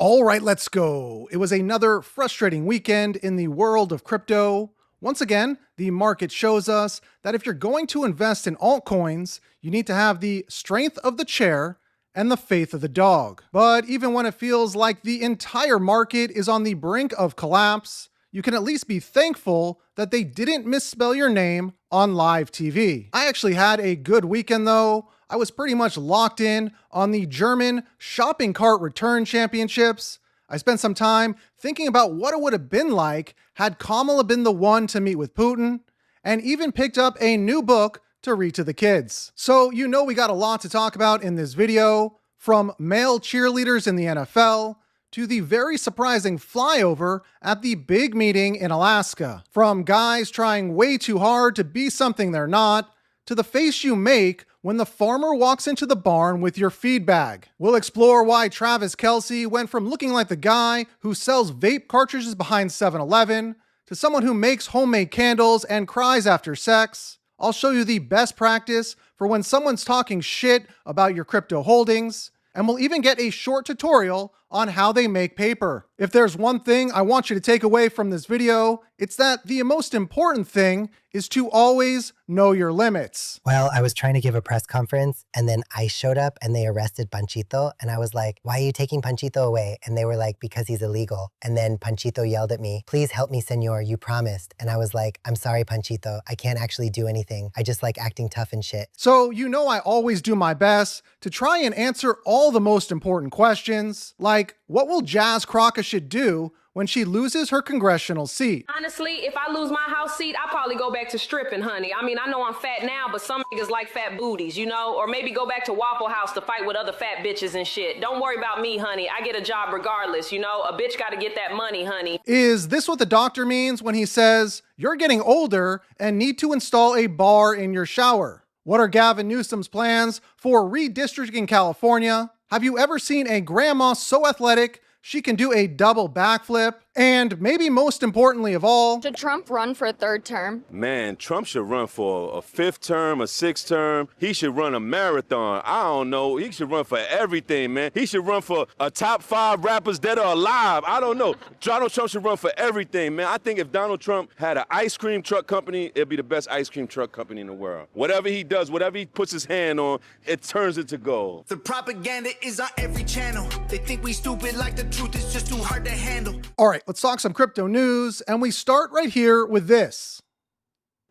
All right, let's go. It was another frustrating weekend in the world of crypto. Once again, the market shows us that if you're going to invest in altcoins, you need to have the strength of the chair and the faith of the dog. But even when it feels like the entire market is on the brink of collapse, you can at least be thankful that they didn't misspell your name on live TV. I actually had a good weekend though. I was pretty much locked in on the German shopping cart return championships. I spent some time thinking about what it would have been like had Kamala been the one to meet with Putin, and even picked up a new book to read to the kids. So you know we got a lot to talk about in this video, from male cheerleaders in the NFL to the very surprising flyover at the big meeting in Alaska, from guys trying way too hard to be something they're not, to the face you make when the farmer walks into the barn with your feed bag. We'll explore why Travis Kelce went from looking like the guy who sells vape cartridges behind 7-Eleven to someone who makes homemade candles and cries after sex. I'll show you the best practice for when someone's talking shit about your crypto holdings, and we'll even get a short tutorial on how they make paper. If there's one thing I want you to take away from this video, it's that the most important thing is to always know your limits. Well, I was trying to give a press conference and then I showed up and they arrested Panchito. And I was like, why are you taking Panchito away? And they were like, because he's illegal. And then Panchito yelled at me, please help me, senor, you promised. And I was like, I'm sorry, Panchito. I can't actually do anything. I just like acting tough and shit. So you know I always do my best to try and answer all the most important questions, like what will Jazz Crockett do when she loses her congressional seat? Honestly, if I lose my house seat, I'll probably go back to stripping, honey. I mean, I know I'm fat now, but some niggas like fat booties, you know? Or maybe go back to Waffle House to fight with other fat bitches and shit. Don't worry about me, honey. I get a job regardless, you know? A bitch gotta get that money, honey. Is this what the doctor means when he says, you're getting older and need to install a bar in your shower? What are Gavin Newsom's plans for redistricting California? Have you ever seen a grandma so athletic she can do a double backflip? And maybe most importantly of all, should Trump run for a third term? Man, Trump should run for a fifth term, a sixth term. He should run a marathon. I don't know. He should run for everything, man. He should run for a top 5 rappers dead or alive. I don't know. Donald Trump should run for everything, man. I think if Donald Trump had an ice cream truck company, it'd be the best ice cream truck company in the world. Whatever he does, whatever he puts his hand on, it turns into gold. The propaganda is on every channel. They think we stupid like the truth is just too hard to handle. All right, let's talk some crypto news, and we start right here with this.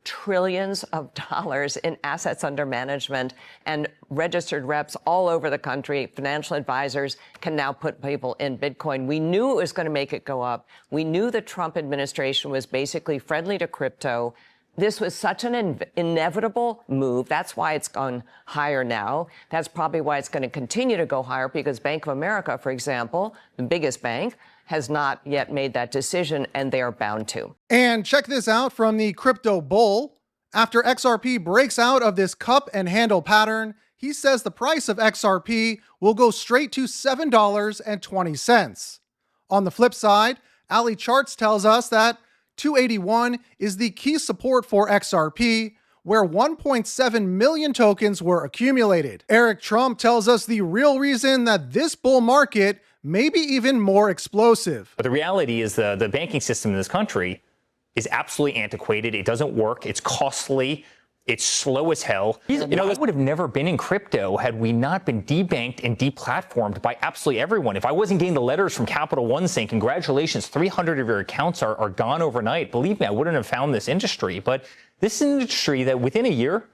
Trillions of dollars in assets under management, and registered reps all over the country, financial advisors, can now put people in Bitcoin. We knew it was going to make it go up. We knew the Trump administration was basically friendly to crypto. This was such an inevitable move. That's why it's gone higher now. That's probably why it's going to continue to go higher, because Bank of America, for example, the biggest bank, has not yet made that decision, and they are bound to. And check this out from the crypto bull. After XRP breaks out of this cup and handle pattern, he says the price of XRP will go straight to $7.20. On the flip side, Ali Charts tells us that 281 is the key support for XRP, where 1.7 million tokens were accumulated. Eric Trump tells us the real reason that this bull market may be even more explosive. But the reality is the banking system in this country is absolutely antiquated. It doesn't work. It's costly. It's slow as hell. You know, this would have never been in crypto had we not been debanked and deplatformed by absolutely everyone. If I wasn't getting the letters from Capital One saying, congratulations, 300 of your accounts are gone overnight, believe me, I wouldn't have found this industry. But this is an industry that within a year,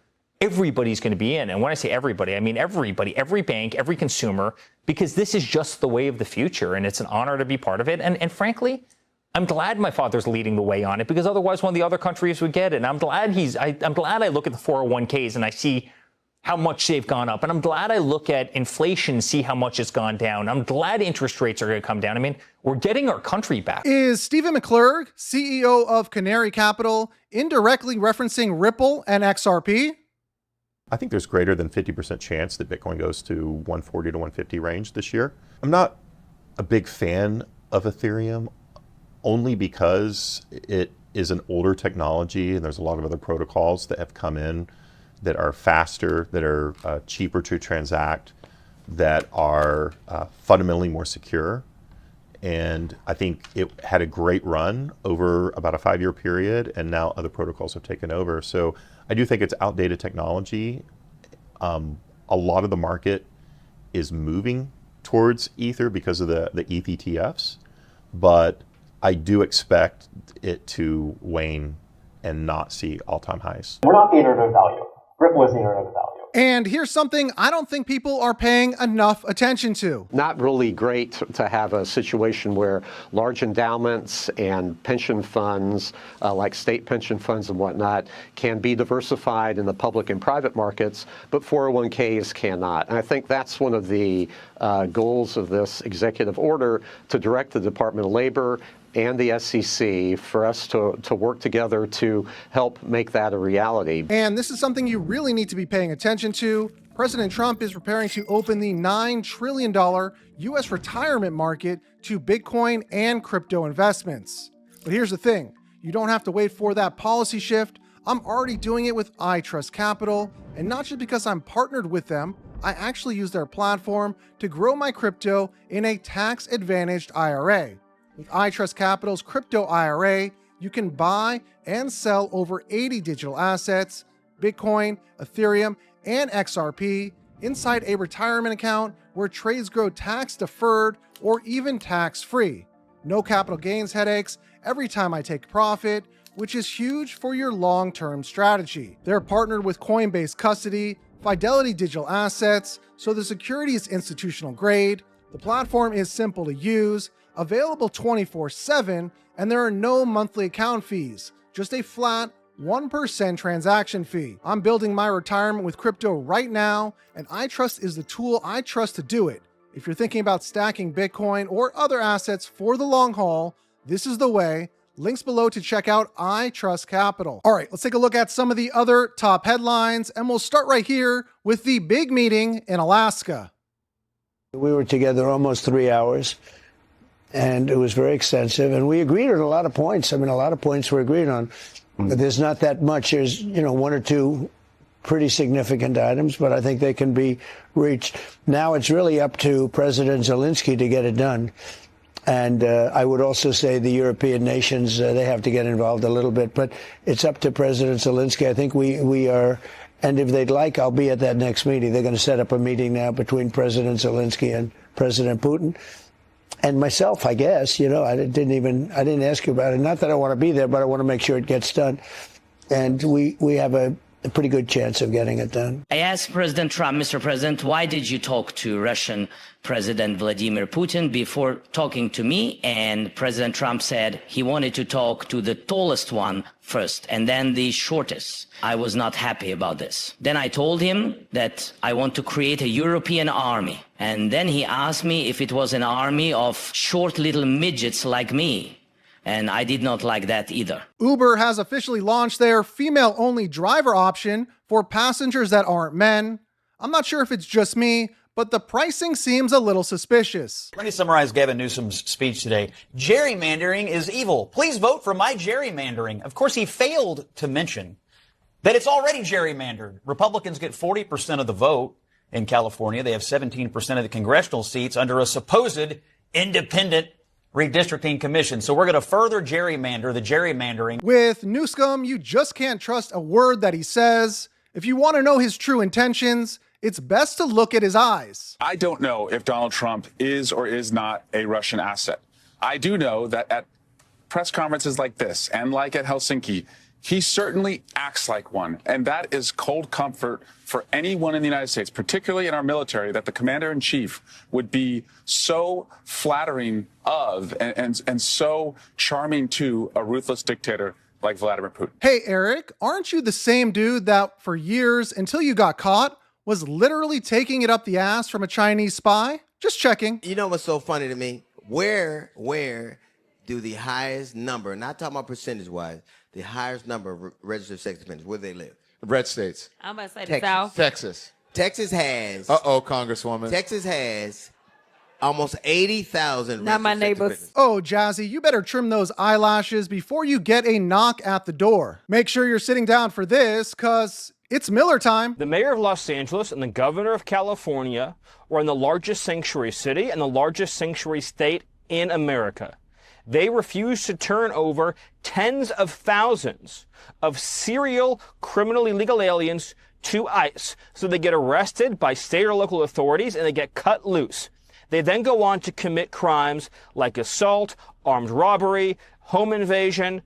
everybody's going to be in. And when I say everybody, I mean everybody, every bank, every consumer, because this is just the way of the future. And it's an honor to be part of it. And frankly, I'm glad my father's leading the way on it, because otherwise one of the other countries would get it. And I'm glad I'm glad I look at the 401ks and I see how much they've gone up. And I'm glad I look at inflation, see how much it's gone down. I'm glad interest rates are going to come down. I mean, we're getting our country back. Is Stephen McClurg, CEO of Canary Capital, indirectly referencing Ripple and XRP? I think there's greater than 50% chance that Bitcoin goes to 140 to 150 range this year. I'm not a big fan of Ethereum, only because it is an older technology and there's a lot of other protocols that have come in that are faster, that are cheaper to transact, that are fundamentally more secure. And I think it had a great run over about a 5-year period, and now other protocols have taken over. So I do think it's outdated technology. A lot of the market is moving towards Ether because of the ETH ETFs, but I do expect it to wane and not see all-time highs. We're not the internet of value. Ripple is the internet of value. And here's something I don't think people are paying enough attention to. Not really great to have a situation where large endowments and pension funds, like state pension funds and whatnot, can be diversified in the public and private markets, but 401ks cannot. And I think that's one of the goals of this executive order, to direct the Department of Labor and the SEC for us to work together to help make that a reality. And this is something you really need to be paying attention to. President Trump is preparing to open the $9 trillion U.S. retirement market to Bitcoin and crypto investments. But here's the thing, you don't have to wait for that policy shift. I'm already doing it with iTrust Capital, and not just because I'm partnered with them, I actually use their platform to grow my crypto in a tax-advantaged IRA. With iTrust Capital's crypto IRA, you can buy and sell over 80 digital assets, Bitcoin, Ethereum, and XRP inside a retirement account where trades grow tax-deferred or even tax-free. No capital gains headaches every time I take profit, which is huge for your long-term strategy. They're partnered with Coinbase Custody, Fidelity Digital Assets, so the security is institutional grade, the platform is simple to use, available 24/7, and there are no monthly account fees, just a flat 1% transaction fee. I'm building my retirement with crypto right now, and iTrust is the tool I trust to do it. If you're thinking about stacking Bitcoin or other assets for the long haul, this is the way. Links below to check out iTrust Capital. All right, let's take a look at some of the other top headlines, and we'll start right here with the big meeting in Alaska. We were together almost 3 hours. And it was very extensive, and we agreed on a lot of points. I mean, a lot of points were agreed on. But there's not that much. There's, one or two pretty significant items, but I think they can be reached. Now it's really up to President Zelensky to get it done. And I would also say the European nations, they have to get involved a little bit. But it's up to President Zelensky. I think we are, and if they'd like, I'll be at that next meeting. They're going to set up a meeting now between President Zelensky and President Putin. And myself, I guess, I didn't ask you about it. Not that I want to be there, but I want to make sure it gets done. And we have a pretty good chance of getting it done. I asked President Trump, Mr. President, why did you talk to Russian President Vladimir Putin before talking to me? And President Trump said he wanted to talk to the tallest one first and then the shortest. I was not happy about this. Then I told him that I want to create a European army. And then he asked me if it was an army of short little midgets like me. And I did not like that either. Uber has officially launched their female-only driver option for passengers that aren't men. I'm not sure if it's just me, but the pricing seems a little suspicious. Let me summarize Gavin Newsom's speech today. Gerrymandering is evil. Please vote for my gerrymandering. Of course, he failed to mention that it's already gerrymandered. Republicans get 40% of the vote in California. They have 17% of the congressional seats under a supposed independent redistricting commission. So we're going to further gerrymander the gerrymandering. With Newsom, you just can't trust a word that he says. If you want to know his true intentions, it's best to look at his eyes. I don't know if Donald Trump is or is not a Russian asset. I do know that at press conferences like this and like at Helsinki, he certainly acts like one. And that is cold comfort for anyone in the United States, particularly in our military, that the commander-in-chief would be so flattering of and so charming to a ruthless dictator like Vladimir Putin. Hey, Eric, aren't you the same dude that for years, until you got caught, was literally taking it up the ass from a Chinese spy? Just checking. You know what's so funny to me? Where do the highest number, not talking about percentage-wise, the highest number of registered sex offenders, where they live? Red states. I'm about to say Texas. the South. Texas. Texas has... Uh-oh, Congresswoman. Texas has almost 80,000 Not my registered sex neighbors. offenders. Oh, Jazzy, you better trim those eyelashes before you get a knock at the door. Make sure you're sitting down for this, cause it's Miller time. The mayor of Los Angeles and the governor of California were in the largest sanctuary city and the largest sanctuary state in America. They refuse to turn over tens of thousands of serial criminal illegal aliens to ICE. So they get arrested by state or local authorities and they get cut loose. They then go on to commit crimes like assault, armed robbery, home invasion,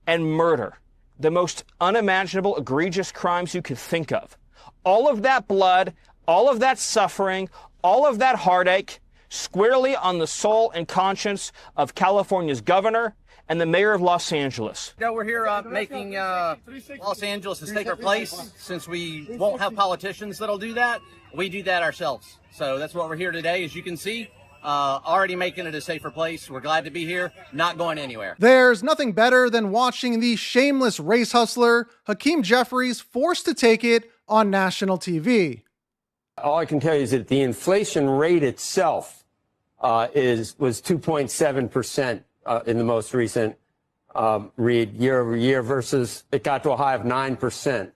and murder. The most unimaginable, egregious crimes you could think of. All of that blood, all of that suffering, all of that heartache, squarely on the soul and conscience of California's governor and the mayor of Los Angeles. You know, we're here making Los Angeles a safer place. Since we won't have politicians that'll do that, we do that ourselves. So that's what we're here today, as you can see. Already making it a safer place. We're glad to be here, not going anywhere. There's nothing better than watching the shameless race hustler Hakeem Jeffries forced to take it on national TV. All I can tell you is that the inflation rate itself was 2.7% in the most recent read year over year versus it got to a high of 9%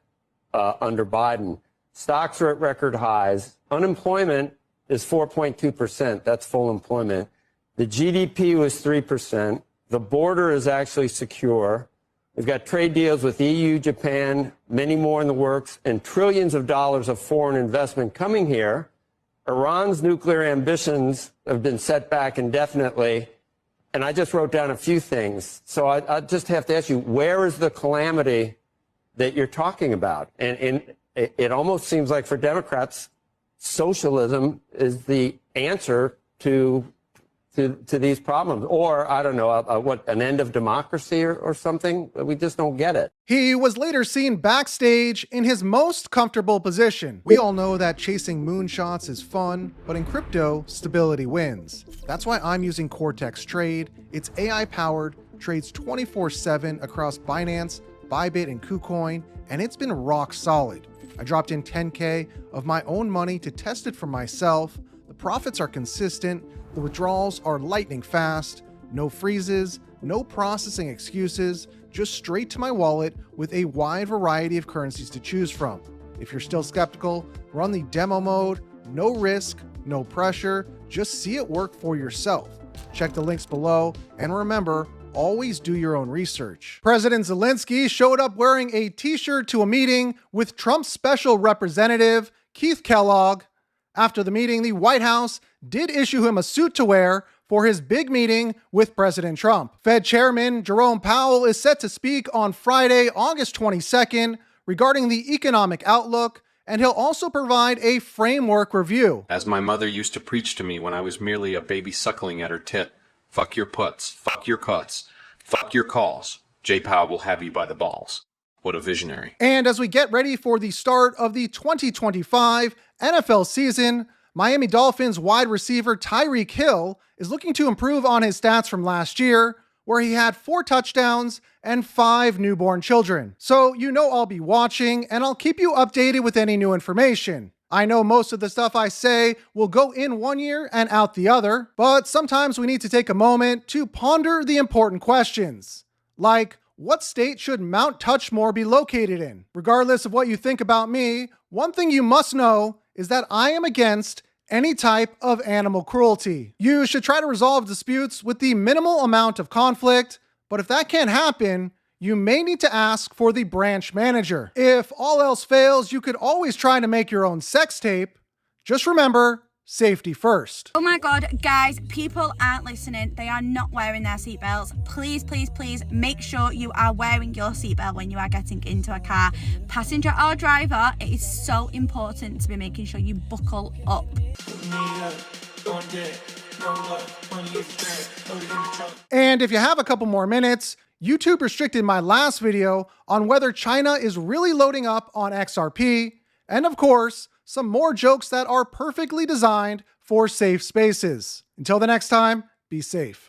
under Biden. Stocks are at record highs. Unemployment is 4.2%. That's full employment. The GDP was 3%. The border is actually secure. We've got trade deals with EU, Japan, many more in the works, and trillions of dollars of foreign investment coming here. Iran's nuclear ambitions have been set back indefinitely. And I just wrote down a few things. So I just have to ask you, where is the calamity that you're talking about? And it almost seems like for Democrats, socialism is the answer to these problems. Or, I don't know, an end of democracy or something? We just don't get it. He was later seen backstage in his most comfortable position. We all know that chasing moonshots is fun, but in crypto, stability wins. That's why I'm using Cortex Trade. It's AI-powered, trades 24/7 across Binance, Bybit, and KuCoin, and it's been rock solid. I dropped in 10K of my own money to test it for myself. The profits are consistent. The withdrawals are lightning fast. No freezes, no processing excuses, just straight to my wallet with a wide variety of currencies to choose from. If you're still skeptical, run the demo mode. No risk, no pressure. Just see it work for yourself. Check the links below, and remember, always do your own research. President Zelensky showed up wearing a t-shirt to a meeting with Trump's special representative, Keith Kellogg. After the meeting, the White House did issue him a suit to wear for his big meeting with President Trump. Fed Chairman Jerome Powell is set to speak on Friday, August 22nd, regarding the economic outlook, and he'll also provide a framework review. As my mother used to preach to me when I was merely a baby suckling at her tit, fuck your puts, fuck your cuts, fuck your calls. Jay Powell will have you by the balls. What a visionary. And as we get ready for the start of the 2025 NFL season, Miami Dolphins wide receiver Tyreek Hill is looking to improve on his stats from last year, where he had 4 touchdowns and 5 newborn children. So you know I'll be watching, and I'll keep you updated with any new information. I know most of the stuff I say will go in one year and out the other, but sometimes we need to take a moment to ponder the important questions. Like, what state should Mount Touchmore be located in? Regardless of what you think about me, one thing you must know is that I am against any type of animal cruelty. You should try to resolve disputes with the minimal amount of conflict, but if that can't happen, you may need to ask for the branch manager. If all else fails, you could always try to make your own sex tape. Just remember, safety first. Oh my God, guys, people aren't listening. They are not wearing their seatbelts. Please, please, please make sure you are wearing your seatbelt when you are getting into a car. Passenger or driver, it is so important to be making sure you buckle up. And if you have a couple more minutes, YouTube restricted my last video on whether China is really loading up on XRP, and of course, some more jokes that are perfectly designed for safe spaces. Until the next time, be safe.